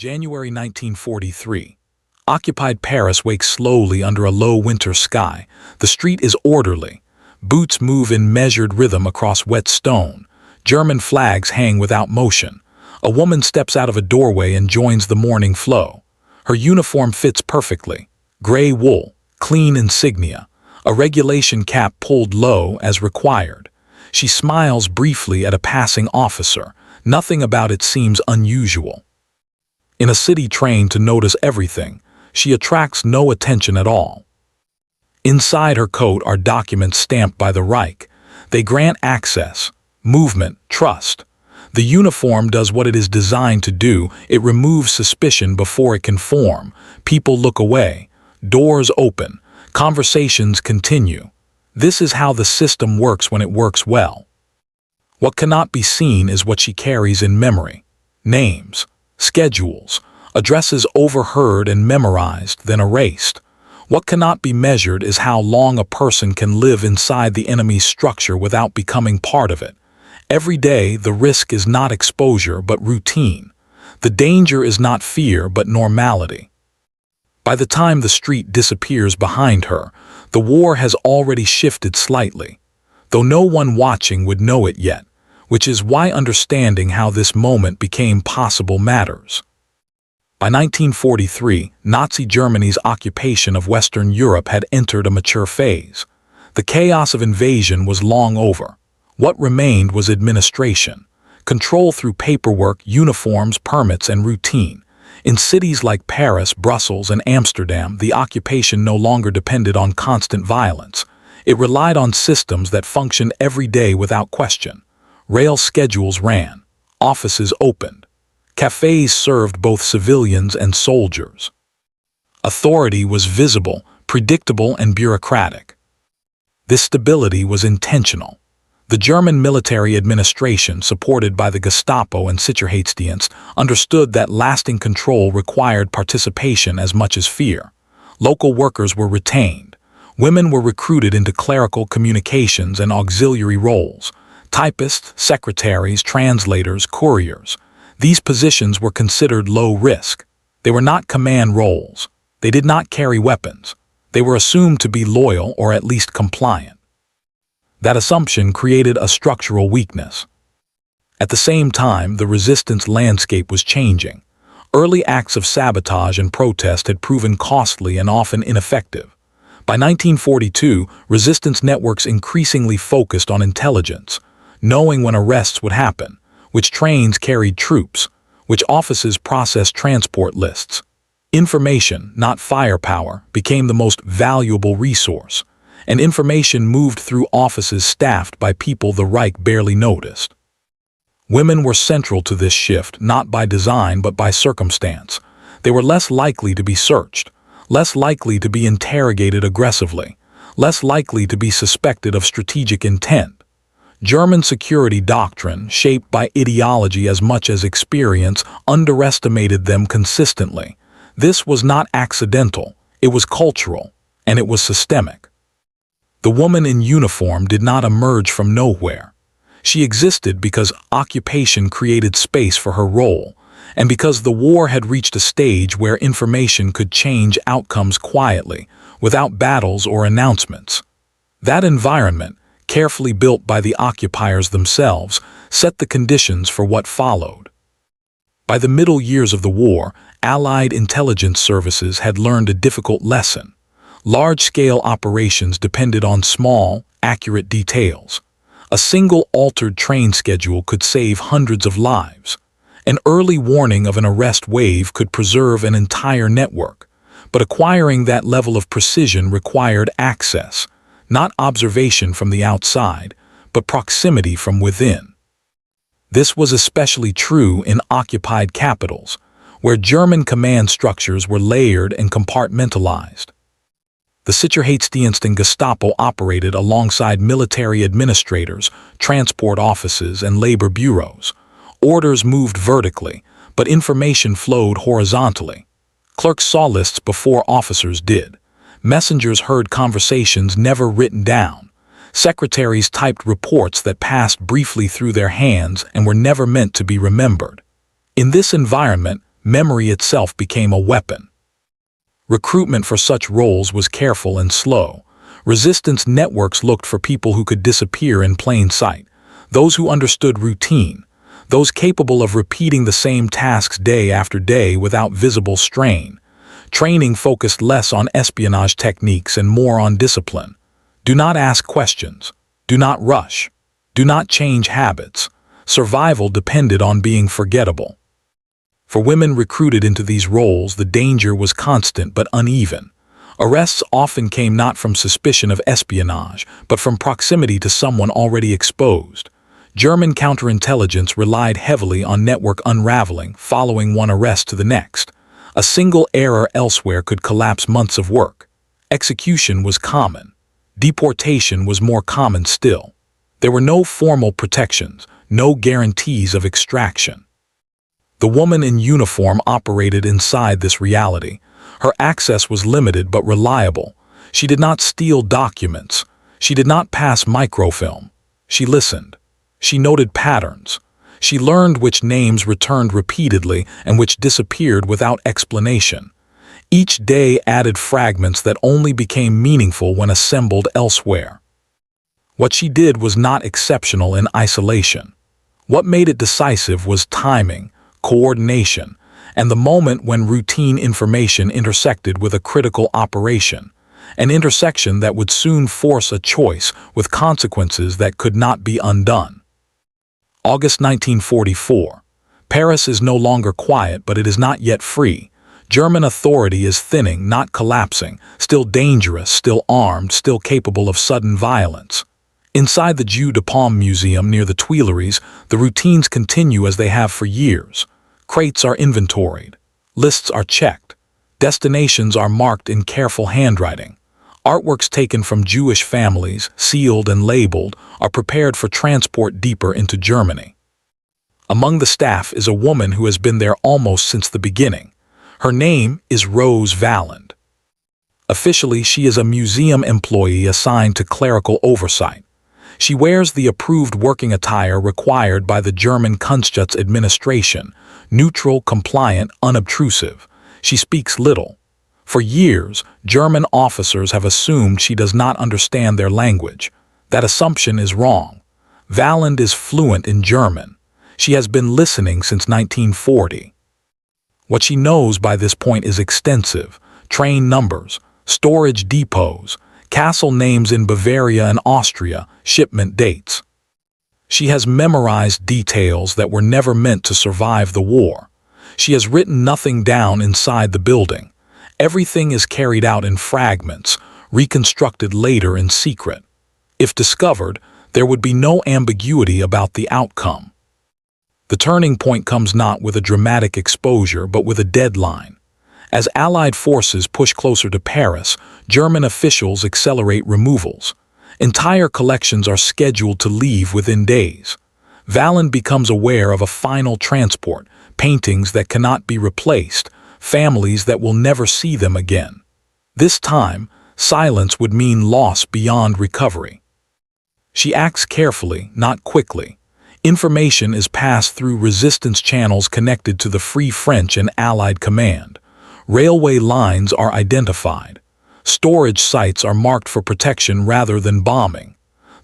January 1943. Occupied Paris wakes slowly under a low winter sky. The street is orderly. Boots move in measured rhythm across wet stone. German flags hang without motion. A woman steps out of a doorway and joins the morning flow. Her uniform fits perfectly. Gray wool, clean insignia, a regulation cap pulled low as required. She smiles briefly at a passing officer. Nothing about it seems unusual. In a city trained to notice everything, she attracts no attention at all. Inside her coat are documents stamped by the Reich. They grant access, movement, trust. The uniform does what it is designed to do. It removes suspicion before it can form. People look away. Doors open. Conversations continue. This is how the system works when it works well. What cannot be seen is what she carries in memory. Names, schedules, addresses overheard and memorized, then erased. What cannot be measured is how long a person can live inside the enemy's structure without becoming part of it. Every day, the risk is not exposure but routine. The danger is not fear but normality. By the time the street disappears behind her, the war has already shifted slightly, though no one watching would know it yet, which is why understanding how this moment became possible matters. By 1943, Nazi Germany's occupation of Western Europe had entered a mature phase. The chaos of invasion was long over. What remained was administration, control through paperwork, uniforms, permits, and routine. In cities like Paris, Brussels, and Amsterdam, the occupation no longer depended on constant violence. It relied on systems that functioned every day without question. Rail schedules ran. Offices opened. Cafes served both civilians and soldiers. Authority was visible, predictable, and bureaucratic. This stability was intentional. The German military administration, supported by the Gestapo and Sicherheitsdienst, understood that lasting control required participation as much as fear. Local workers were retained. Women were recruited into clerical communications and auxiliary roles. Typists, secretaries, translators, couriers. These positions were considered low risk. They were not command roles. They did not carry weapons. They were assumed to be loyal or at least compliant. That assumption created a structural weakness. At the same time, the resistance landscape was changing. Early acts of sabotage and protest had proven costly and often ineffective. By 1942, resistance networks increasingly focused on intelligence, knowing when arrests would happen, which trains carried troops, which offices processed transport lists. Information, not firepower, became the most valuable resource, and information moved through offices staffed by people the Reich barely noticed. Women were central to this shift, not by design but by circumstance. They were less likely to be searched, less likely to be interrogated aggressively, less likely to be suspected of strategic intent. German security doctrine, shaped by ideology as much as experience, underestimated them consistently. This was not accidental, it was cultural, and it was systemic. The woman in uniform did not emerge from nowhere. She existed because occupation created space for her role, and because the war had reached a stage where information could change outcomes quietly, without battles or announcements. That environment, carefully built by the occupiers themselves, set the conditions for what followed. By the middle years of the war, Allied intelligence services had learned a difficult lesson. Large-scale operations depended on small, accurate details. A single altered train schedule could save hundreds of lives. An early warning of an arrest wave could preserve an entire network, but acquiring that level of precision required access, not observation from the outside, but proximity from within. This was especially true in occupied capitals, where German command structures were layered and compartmentalized. The Sicherheitsdienst and Gestapo operated alongside military administrators, transport offices, and labor bureaus. Orders moved vertically, but information flowed horizontally. Clerks saw lists before officers did. Messengers heard conversations never written down. Secretaries typed reports that passed briefly through their hands and were never meant to be remembered. In this environment, memory itself became a weapon. Recruitment for such roles was careful and slow. Resistance networks looked for people who could disappear in plain sight, those who understood routine, those capable of repeating the same tasks day after day without visible strain. Training focused less on espionage techniques and more on discipline. Do not ask questions. Do not rush. Do not change habits. Survival depended on being forgettable. For women recruited into these roles, the danger was constant but uneven. Arrests often came not from suspicion of espionage, but from proximity to someone already exposed. German counterintelligence relied heavily on network unraveling, following one arrest to the next. A single error elsewhere could collapse months of work. Execution was common. Deportation was more common still. There were no formal protections, no guarantees of extraction. The woman in uniform operated inside this reality. Her access was limited but reliable. She did not steal documents. She did not pass microfilm. She listened. She noted patterns. She learned which names returned repeatedly and which disappeared without explanation. Each day added fragments that only became meaningful when assembled elsewhere. What she did was not exceptional in isolation. What made it decisive was timing, coordination, and the moment when routine information intersected with a critical operation, an intersection that would soon force a choice with consequences that could not be undone. August 1944. Paris is no longer quiet, but it is not yet free. German authority is thinning, not collapsing, still dangerous, still armed, still capable of sudden violence. Inside the Jeu de Paume Museum near the Tuileries, the routines continue as they have for years. Crates are inventoried. Lists are checked. Destinations are marked in careful handwriting. Artworks taken from Jewish families, sealed and labeled, are prepared for transport deeper into Germany. Among the staff is a woman who has been there almost since the beginning. Her name is Rose Valland. Officially, she is a museum employee assigned to clerical oversight. She wears the approved working attire required by the German Kunstschutz administration, neutral, compliant, unobtrusive. She speaks little. For years, German officers have assumed she does not understand their language. That assumption is wrong. Valland is fluent in German. She has been listening since 1940. What she knows by this point is extensive: train numbers, storage depots, castle names in Bavaria and Austria, shipment dates. She has memorized details that were never meant to survive the war. She has written nothing down inside the building. Everything is carried out in fragments, reconstructed later in secret. If discovered, there would be no ambiguity about the outcome. The turning point comes not with a dramatic exposure, but with a deadline. As Allied forces push closer to Paris, German officials accelerate removals. Entire collections are scheduled to leave within days. Valland becomes aware of a final transport, paintings that cannot be replaced, families that will never see them again. This time, silence would mean loss beyond recovery. She acts carefully, not quickly. Information is passed through resistance channels connected to the Free French and Allied command. Railway lines are identified. Storage sites are marked for protection rather than bombing.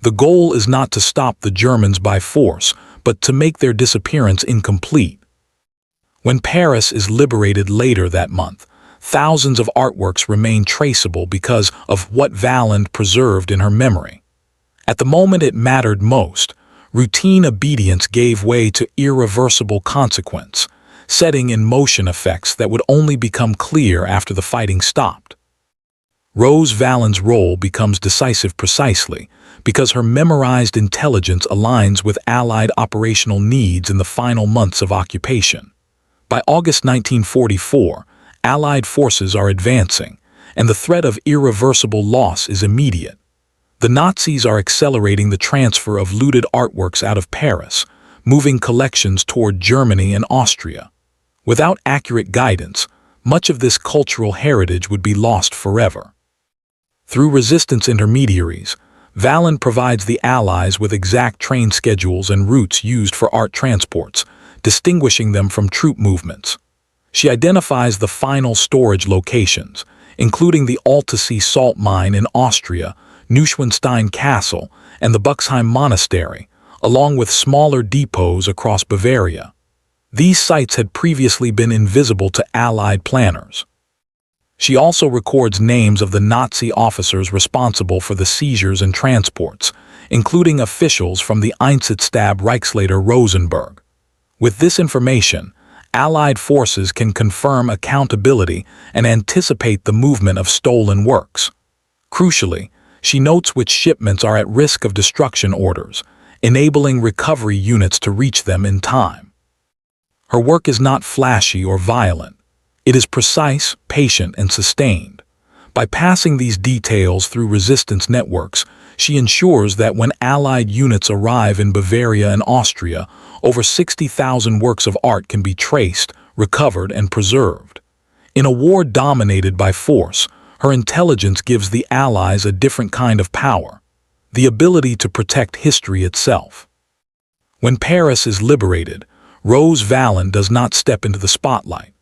The goal is not to stop the Germans by force, but to make their disappearance incomplete. When Paris is liberated later that month, thousands of artworks remain traceable because of what Valland preserved in her memory. At the moment it mattered most, routine obedience gave way to irreversible consequence, setting in motion effects that would only become clear after the fighting stopped. Rose Valland's role becomes decisive precisely because her memorized intelligence aligns with Allied operational needs in the final months of occupation. By August 1944, Allied forces are advancing, and the threat of irreversible loss is immediate. The Nazis are accelerating the transfer of looted artworks out of Paris, moving collections toward Germany and Austria. Without accurate guidance, much of this cultural heritage would be lost forever. Through resistance intermediaries, Valland provides the Allies with exact train schedules and routes used for art transports, distinguishing them from troop movements. She identifies the final storage locations, including the Altaussee salt mine in Austria, Neuschwanstein Castle, and the Buxheim Monastery, along with smaller depots across Bavaria. These sites had previously been invisible to Allied planners. She also records names of the Nazi officers responsible for the seizures and transports, including officials from the Einsatzstab Reichsleiter Rosenberg. With this information, Allied forces can confirm accountability and anticipate the movement of stolen works. Crucially, she notes which shipments are at risk of destruction orders, enabling recovery units to reach them in time. Her work is not flashy or violent. It is precise, patient, and sustained. By passing these details through resistance networks, she ensures that when Allied units arrive in Bavaria and Austria, over 60,000 works of art can be traced, recovered, and preserved. In a war dominated by force, her intelligence gives the Allies a different kind of power, the ability to protect history itself. When Paris is liberated, Rose Valland does not step into the spotlight.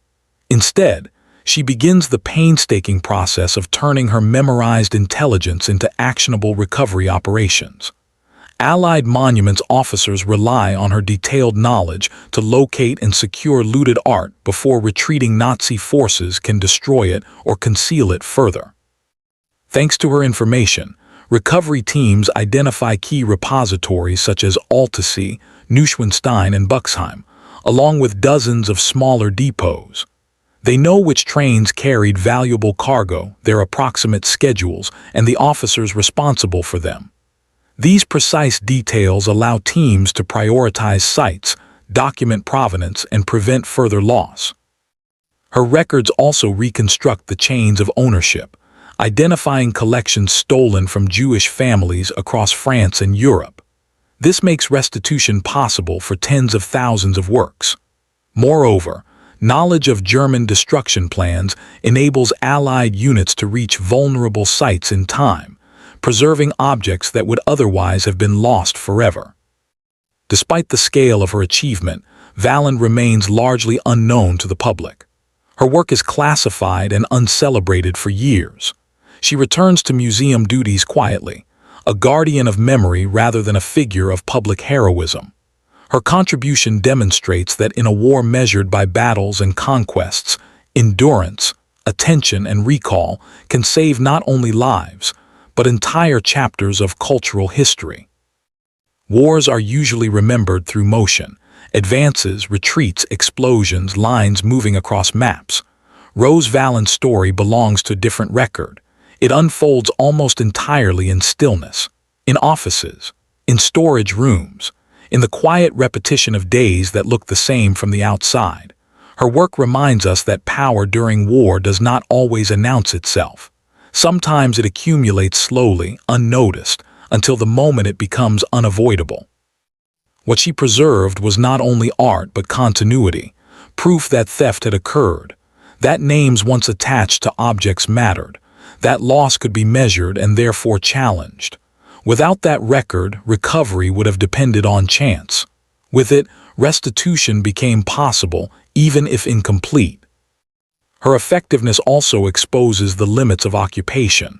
Instead, she begins the painstaking process of turning her memorized intelligence into actionable recovery operations. Allied monuments officers rely on her detailed knowledge to locate and secure looted art before retreating Nazi forces can destroy it or conceal it further. Thanks to her information, recovery teams identify key repositories such as Altaussee, Neuschwanstein, and Buxheim, along with dozens of smaller depots. They know which trains carried valuable cargo, their approximate schedules, and the officers responsible for them. These precise details allow teams to prioritize sites, document provenance, and prevent further loss. Her records also reconstruct the chains of ownership, identifying collections stolen from Jewish families across France and Europe. This makes restitution possible for tens of thousands of works. Moreover, knowledge of German destruction plans enables Allied units to reach vulnerable sites in time, preserving objects that would otherwise have been lost forever. Despite the scale of her achievement, Valland remains largely unknown to the public. Her work is classified and uncelebrated for years. She returns to museum duties quietly, a guardian of memory rather than a figure of public heroism. Her contribution demonstrates that in a war measured by battles and conquests, endurance, attention, and recall can save not only lives, but entire chapters of cultural history. Wars are usually remembered through motion, advances, retreats, explosions, lines moving across maps. Rose Valland's story belongs to a different record. It unfolds almost entirely in stillness, in offices, in storage rooms, in the quiet repetition of days that look the same from the outside. Her work reminds us that power during war does not always announce itself. Sometimes it accumulates slowly, unnoticed, until the moment it becomes unavoidable. What she preserved was not only art but continuity, proof that theft had occurred, that names once attached to objects mattered, that loss could be measured and therefore challenged. Without that record, recovery would have depended on chance. With it, restitution became possible, even if incomplete. Her effectiveness also exposes the limits of occupation.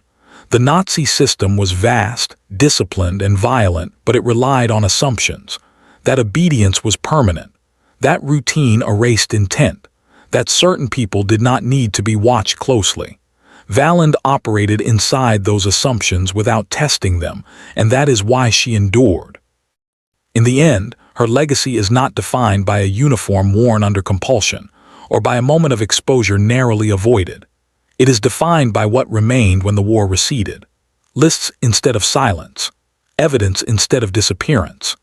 The Nazi system was vast, disciplined, and violent, but it relied on assumptions. That obedience was permanent. That routine erased intent. That certain people did not need to be watched closely. Valland operated inside those assumptions without testing them, and that is why she endured. In the end, her legacy is not defined by a uniform worn under compulsion, or by a moment of exposure narrowly avoided. It is defined by what remained when the war receded. Lists instead of silence, evidence instead of disappearance.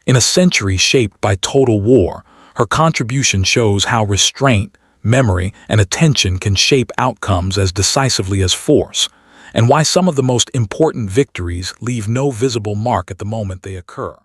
In a century shaped by total war, her contribution shows how restraint, memory, and attention can shape outcomes as decisively as force, and why some of the most important victories leave no visible mark at the moment they occur.